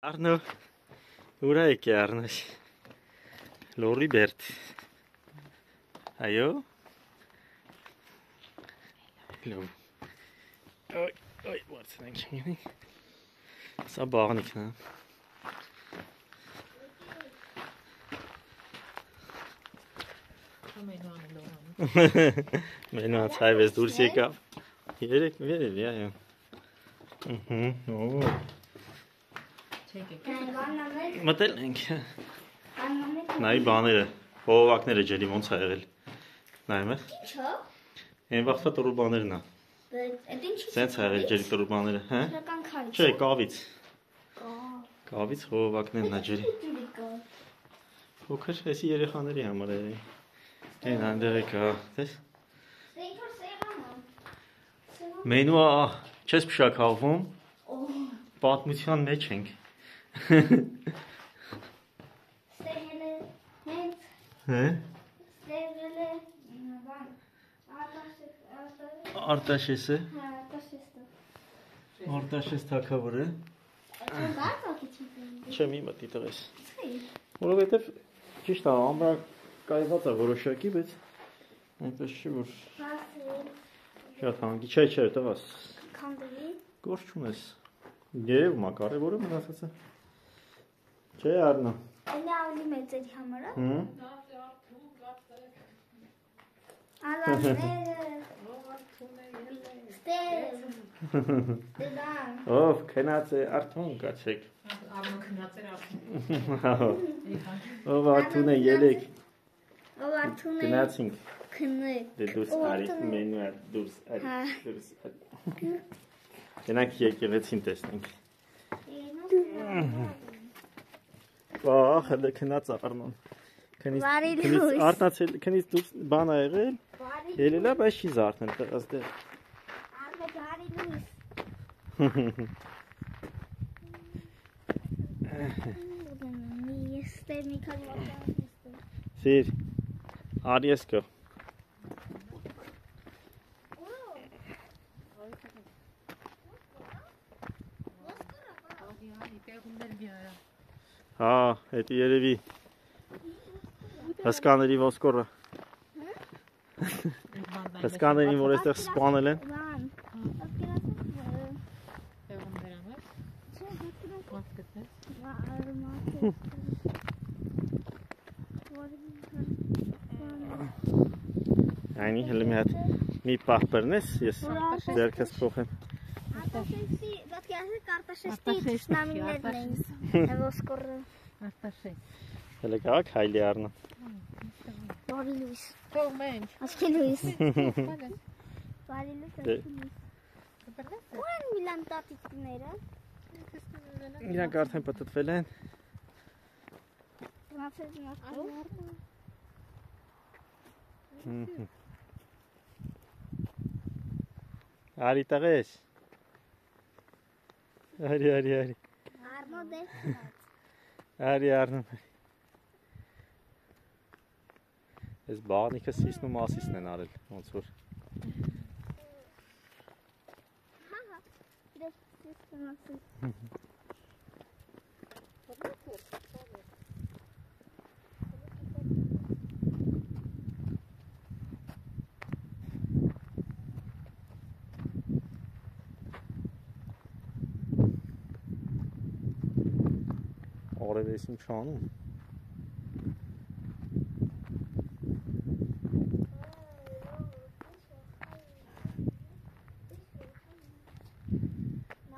Arno, oraya che Arno. Loribert. Ayo. Lo. Oj, oj, vart sen kring. Så barn ikna. Menü at serbest durchsika. Hier, ja, ja. Oh. Մտել ենք։ Նայի բաները, հողովակները ջելի ոնց ա եղել։ Նայում եք։ Ինչո՞։ Այն վաղվա տուրբաներն ա։ Սենց ա եղել ջելի տուրբաները, հա։ Չէ, կավից։ Կավից հողովակներն ա ջելի։ Փոքր, էսի երեխաների համար է։ Այն այնտեղ է կա, տես։ Մենուա չես փշակալվում։ Պատմության մեջ ենք։ Արտաշեսը։ Արտաշես թագավորը։ Չէ, մի մտի տղես։ Որովհետև ճիշտ է, ամրակայված է որոշակի, բայց այնպես չի որ շատ հանգի, չէ, տղաս։ Քանդվի։ Գործ չունես։ Երևում է կարևորը մնացածը։ Չէ, Արնո։ Էլի ավելի մեծերի համար է։ Ով քնած է Արթուն կացեք։ Արնո քնած է Արթուն։ Ով Արթուն է ելեք։ Ով Արթուն է։ Գնացինք։ Քնեք։ Դե դուրս արի, մենու է դուրս արի։ Գնանք եկեղեցին տեսնենք։ Վախ, հələ քնած Արնոն։ Քնից արտացել, քնից դուրս բան ա եղել։ Ելել է, բայց չի զարթնել տղաս դեր։ Արմե բարի լույս։ Մի քանի վարդան։ Սիր, արի ես կո։ Հա, հետի երևի հսկաների ոսկորը։ Հսկաներին, որ այստեղ սպանել են։ Այնի հլի մի հատ մի պահ բրնես, ես ձերքս փոխեմ։ Արտաշեսի, պետք է ասել Արտաշեսի թշնամիներն էին, ոսկորը։ Արտաշես։ Հələ գակ հայլի Արնո։ Բարի լույս։ Թող մենջ։ Աչքի լույս։ Բարի լույս, աչքի լույս։ Ու են միլան տատիկները։ Իրանք արդեն պտտվել են։ Գնացել են Արի տղես։ Արի։ Արնո դեր կնած։ Արնո։ Ես բաղնիքը սիսն ու մասիսն են արել, ոնց որ։ Հա, դες սիսն մասիս։ Oreves'im çanım.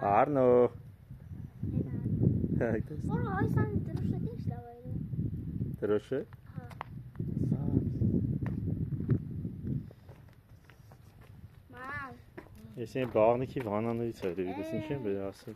Arno. Orada ay sen druşa değil işte böyle. Druşa? Ha. Mam. Esen bağniki vananı içeride videosun için böyle asıl.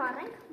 Փառենք